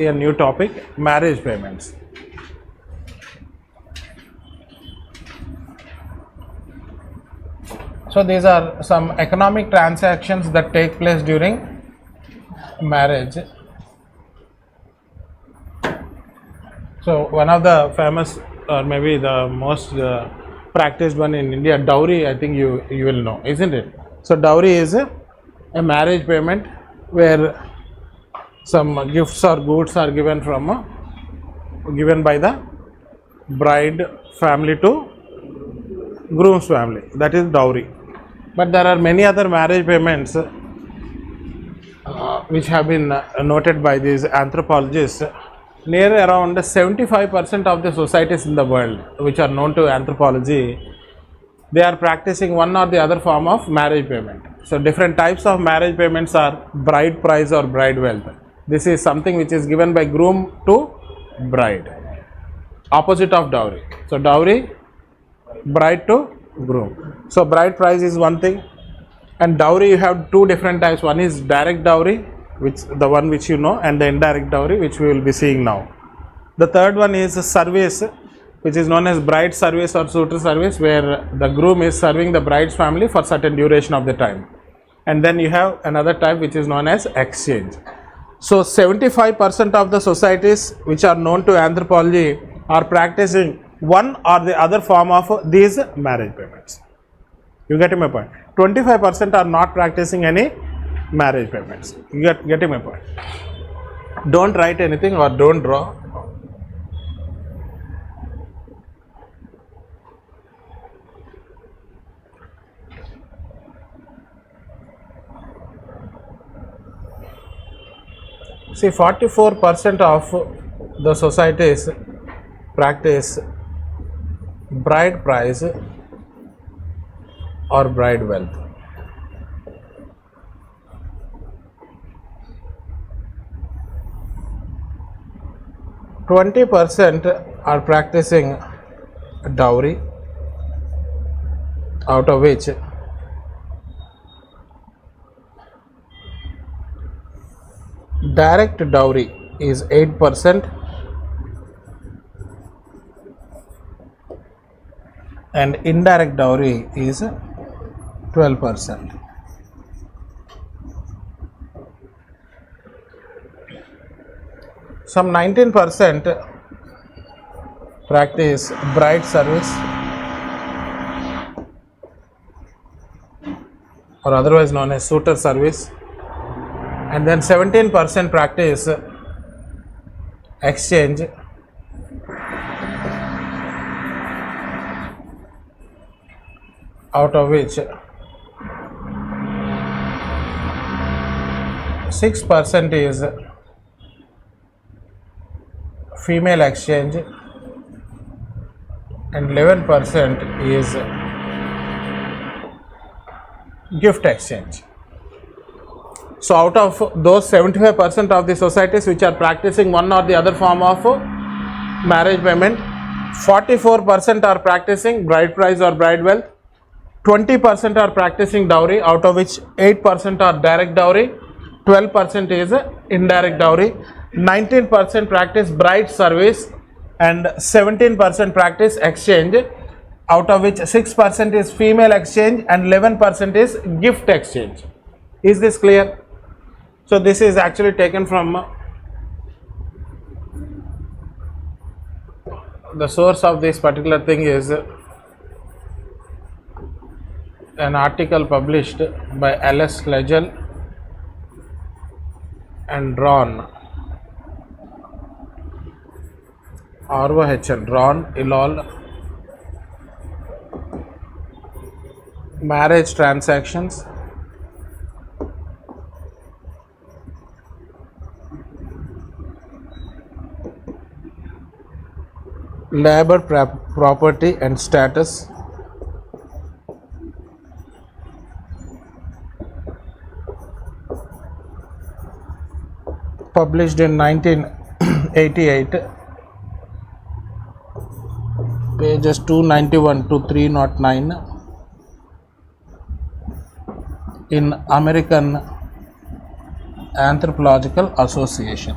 a new topic, marriage payments. So these are some economic transactions that take place during marriage. So one of the famous, or maybe the most practiced one in India, dowry, I think you will know, isn't it? So dowry is a marriage payment where some gifts or goods are given by the bride family to groom's family. That is dowry. But there are many other marriage payments which have been noted by these anthropologists. Near around 75% of the societies in the world which are known to anthropology, they are practicing one or the other form of marriage payment. So different types of marriage payments are bride price or bride wealth. This is something which is given by groom to bride, opposite of dowry. So dowry, bride to groom. So bride price is one thing, and dowry you have two different types. One is direct dowry, which the one which you know, and the indirect dowry, which we will be seeing now. The third one is service, which is known as bride service or suitor service, where the groom is serving the bride's family for certain duration of the time. And then you have another type which is known as exchange. So 75% of the societies which are known to anthropology are practicing one or the other form of these marriage payments. You getting my point? 25% are not practicing any marriage payments. You getting my point? Don't write anything or don't draw. See, 44% of the societies practice bride price or bride wealth. %20 are practicing dowry, out of which direct dowry is 8% and indirect dowry is 12%. Some 19% practice bride service or otherwise known as suitor service, and then 17% practice exchange, out of which 6% is female exchange and 11% is gift exchange. So out of those 75% of the societies which are practicing one or the other form of marriage payment, 44% are practicing bride price or bride wealth, 20% are practicing dowry, out of which 8% are direct dowry, 12% is indirect dowry, 19% practice bride service and 17% practice exchange, out of which 6% is female exchange and 11% is gift exchange. Is this clear? So this is actually taken from the source of this particular thing is an article published by Alice Legel and Ron ROHN, Ron Ilol, marriage transactions, labor property and status, published in 1988, pages 291 to 309 in American Anthropological Association.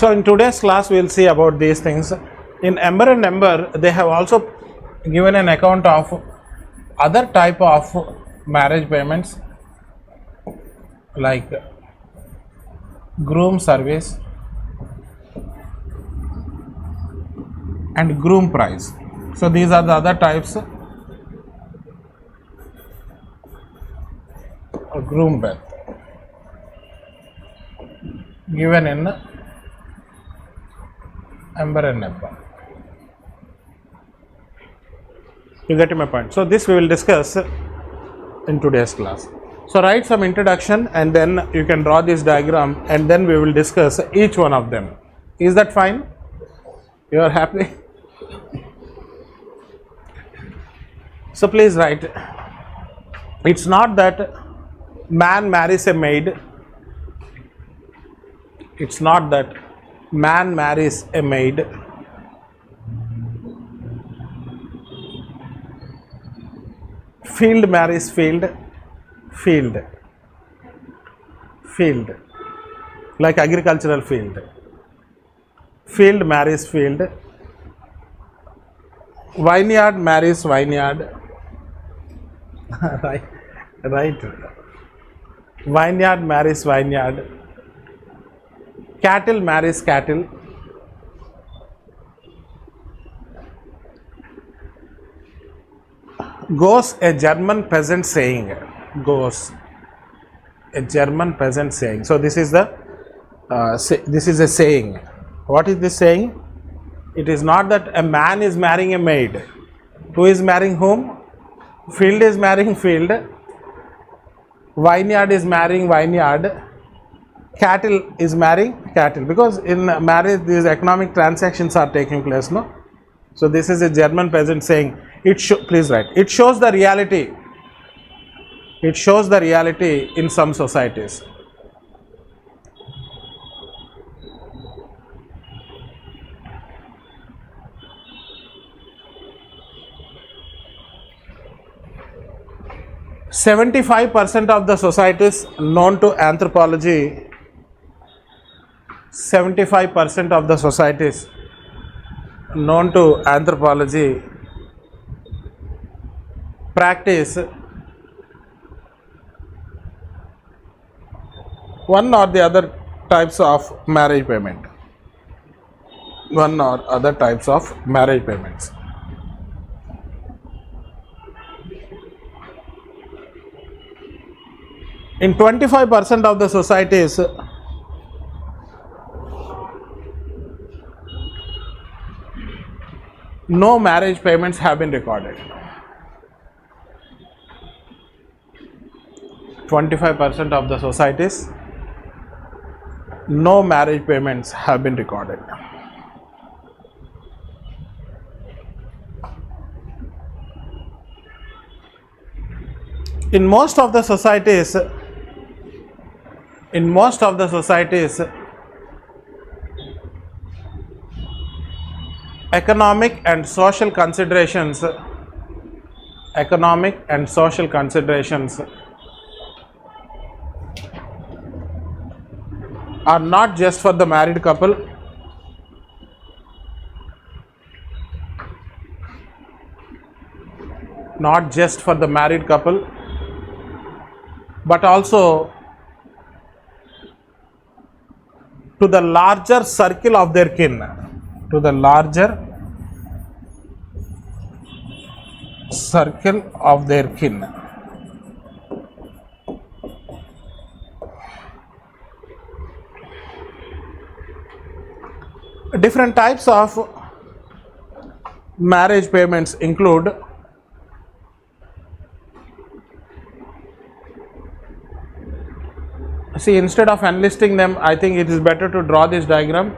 So in today's class we will see about these things. In Ember and Ember they have also given an account of other type of marriage payments like groom service and groom price. So these are the other types of groom birth given in Ember and Ember. You get my point? So this we will discuss in today's class. So write some introduction and then you can draw this diagram and then we will discuss each one of them. Is that fine? You are happy? So please write. It's not that man marries a maid. It's not that man marries a maid. Field marries field. Field. Field. Like agricultural field. Field marries field. Vineyard marries vineyard. Right. Right. Vineyard marries vineyard. Cattle marries cattle. Goes a German peasant saying. Goes a German peasant saying. So this is the this is a saying. What is this saying? It is not that a man is marrying a maid. Who is marrying whom? Field is marrying field. Vineyard is marrying vineyard. Cattle is marrying cattle, because in marriage these economic transactions are taking place, no? So this is a German peasant saying. Please write. It shows the reality. It shows the reality in some societies. "75% of the societies known to anthropology, 75% of the societies known to anthropology practice one or the other types of marriage payment. One or other types of marriage payments. In 25% of the societies, no marriage payments have been recorded. 25% of the societies, no marriage payments have been recorded. In most of the societies, economic and social considerations are not just for the married couple, but also to the larger circle of their kin, to the larger circle of their kin. Different types of marriage payments include see, instead of enlisting them, I think it is better to draw this diagram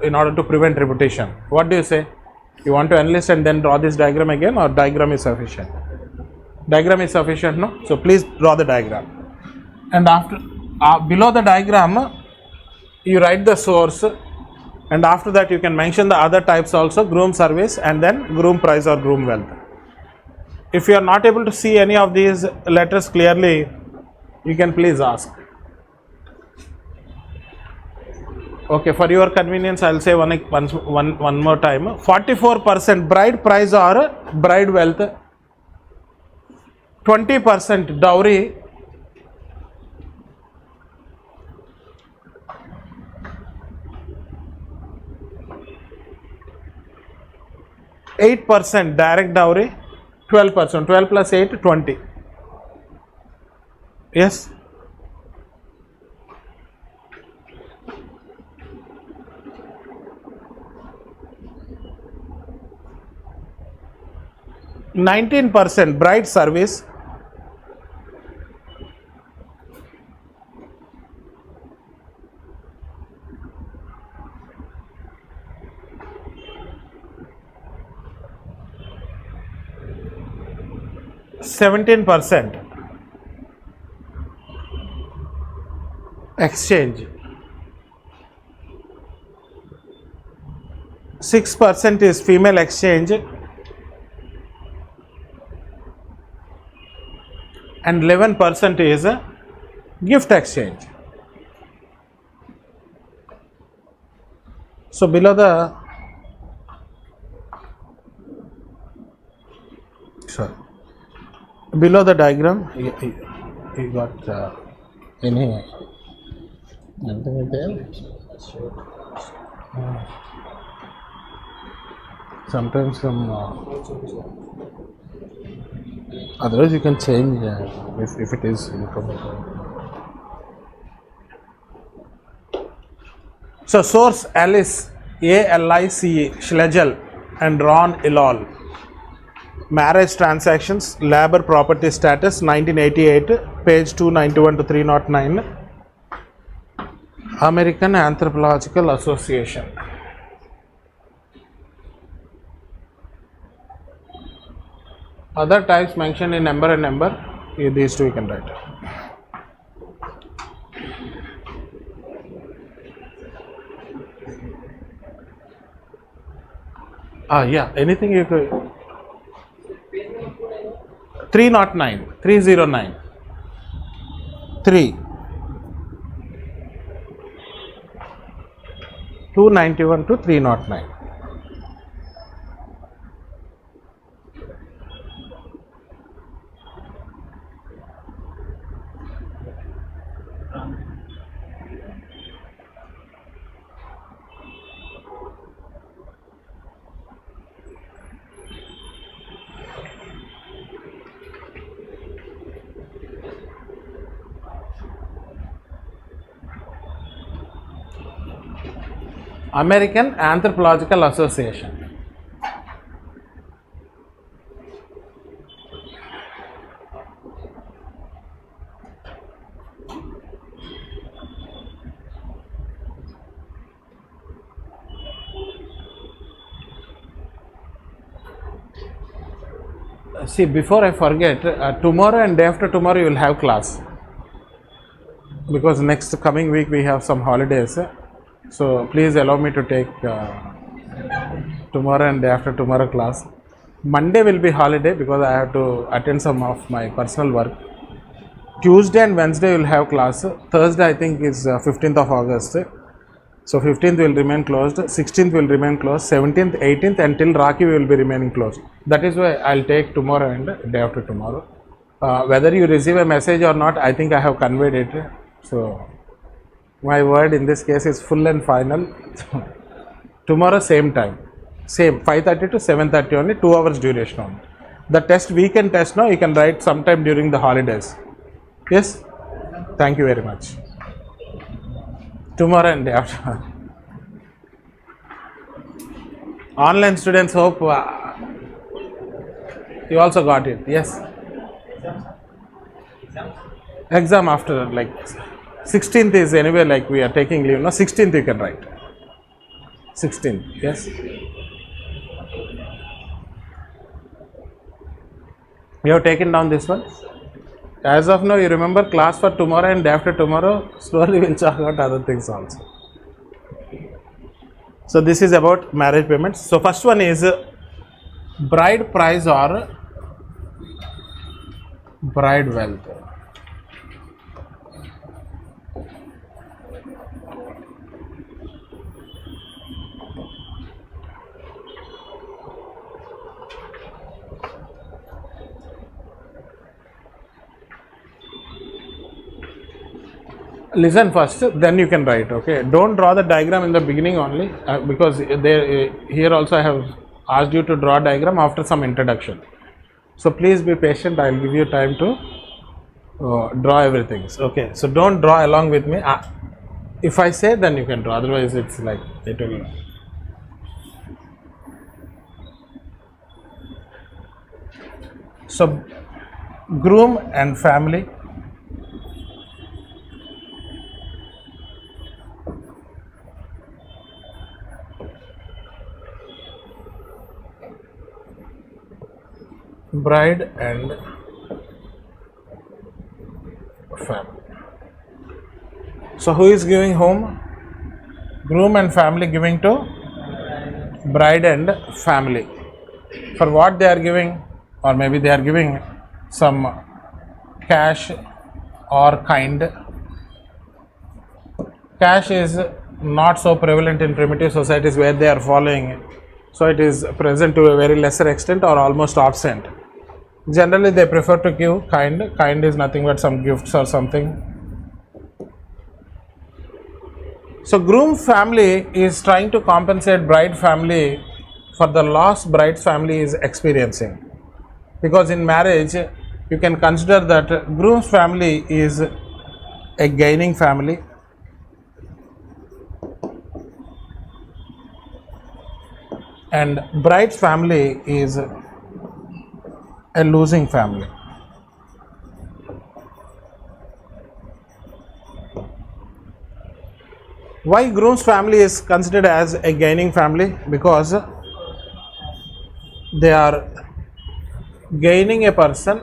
in order to prevent repetition. What do you say? You want to enlist and then draw this diagram again, or diagram is sufficient? Diagram is sufficient, no? So please draw the diagram. And after below the diagram, you write the source, and after that you can mention the other types also, groom service and then groom price or groom wealth. If you are not able to see any of these letters clearly, you can please ask. Okay, for your convenience, I'll say one more time. 44% bride price or bride wealth, 20% dowry, 8% direct dowry, 12%. 12 plus 8, 20. Yes. %19 bride service, 17% exchange, 6% is female exchange, and 11% is a gift exchange. So below the diagram, you got any anything there? Sometimes some otherwise you can change if it is information. So source Alice, ALICE, Schlegel and Ron Ilol. Marriage transactions, labor property status, 1988, page 291 to 309. American Anthropological Association. Other types mentioned in number and number, these two you can write. Yeah, anything you could. 309, 309, 3, 291 to 309. American Anthropological Association. See, before I forget, tomorrow and day after tomorrow you will have class, because next coming week we have some holidays. So please allow me to take tomorrow and day after tomorrow class. Monday will be holiday because I have to attend some of my personal work. Tuesday and Wednesday will have class. Thursday I think is 15th of August. So 15th will remain closed, 16th will remain closed, 17th, 18th until Rakhi will be remaining closed. That is why I'll take tomorrow and day after tomorrow. Whether you receive a message or not, I think I have conveyed it. So my word in this case is full and final. Tomorrow same time, same 5:30 to 7:30 only, 2 hours duration only. The test we can test now, you can write sometime during the holidays. Yes? Thank you very much. Tomorrow and day after. Online students, hope you also got it. Yes? Exam after, like 16th is anyway, like we are taking leave. No, 16th you can write. 16th, yes? You have taken down this one? As of now, you remember class for tomorrow and day after tomorrow. Slowly we'll talk about other things also. So this is about marriage payments. So first one is bride price or bride wealth. listen first, then you can write. Okay, don't draw the diagram in the beginning only, because here also I have asked you to draw diagram after some introduction. So please be patient, I will give you time to draw everything. Okay, so don't draw along with me. If I say, then you can draw, otherwise it's like it will. So groom and family, bride and family. So who is giving whom? Groom and family giving to bride and family. For what they are giving, or maybe they are giving some cash or kind. Cash is not so prevalent in primitive societies where they are following, so it is present to a very lesser extent or almost absent. Generally they prefer to give kind. Kind is nothing but some gifts or something. So groom family is trying to compensate bride family for the loss bride's family is experiencing, because in marriage you can consider that groom's family is a gaining family and bride's family is a losing family. Why groom's family is considered as a gaining family? Because they are gaining a person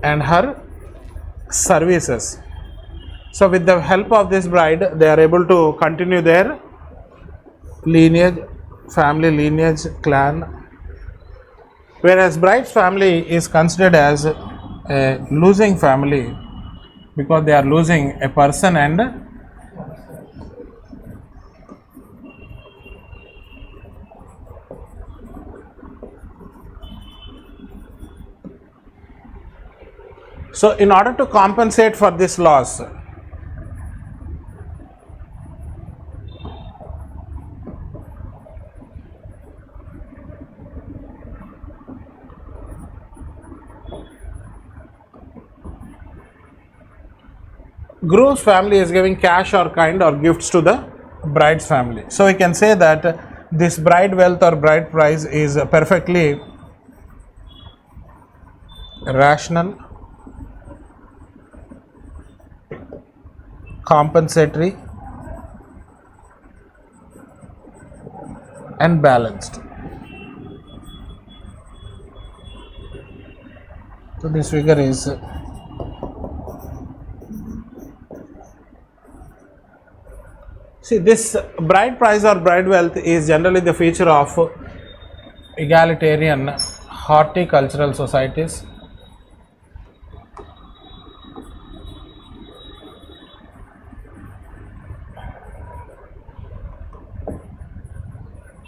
and her services. So with the help of this bride, they are able to continue their lineage, family lineage, clan. Whereas bride's family is considered as a losing family because they are losing a person and so in order to compensate for this loss, groom's family is giving cash or kind or gifts to the bride's family. So we can say that this bride wealth or bride price is perfectly rational, compensatory and balanced. So this figure is see, this bride price or bride wealth is generally the feature of egalitarian horticultural societies.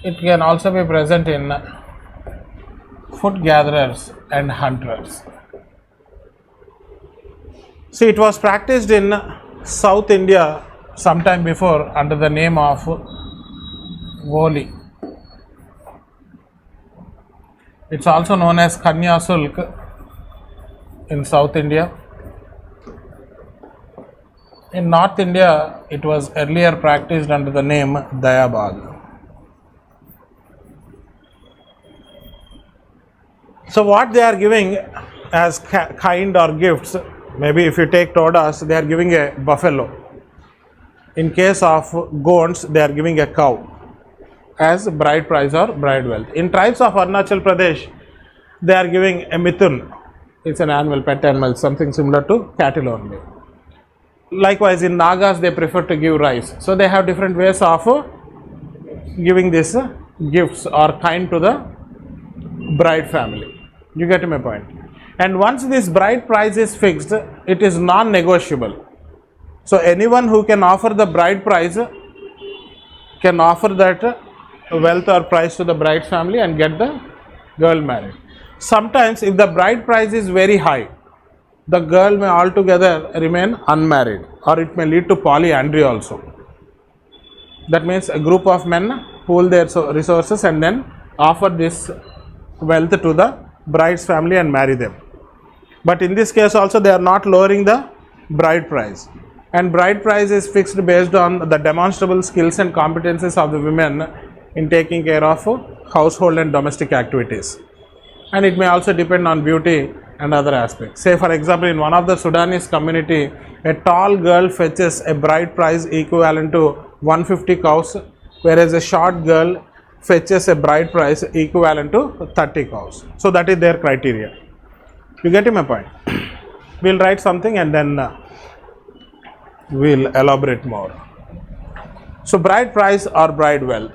It can also be present in food gatherers and hunters. See, it was practiced in South India sometime before under the name of Voli. It's also known as Kanya Sulk in South India. In North India, it was earlier practiced under the name Dayabag. So what they are giving as kind or gifts, maybe if you take Todas, they are giving a buffalo. In case of Gonds, they are giving a cow as bride price or bride wealth. In tribes of Arunachal Pradesh, they are giving a mithun. It's an animal, pet animal, something similar to cattle only. Likewise, in Nagas, they prefer to give rice. So they have different ways of giving this gifts or kind to the bride family. You get my point. And once this bride price is fixed, it is non-negotiable. So anyone who can offer the bride price can offer that wealth or price to the bride's family and get the girl married. Sometimes if the bride price is very high, the girl may altogether remain unmarried, or it may lead to polyandry also. That means a group of men pool their resources and then offer this wealth to the bride's family and marry them. But in this case also they are not lowering the bride price, and bride price is fixed based on the demonstrable skills and competences of the women in taking care of household and domestic activities, and it may also depend on beauty and other aspects. Say for example, in one of the Sudanese community, a tall girl fetches a bride price equivalent to 150 cows, whereas a short girl fetches a bride price equivalent to 30 cows. So that is their criteria. You getting my point? We'll write something and then we'll elaborate more. So bride price or bride wealth.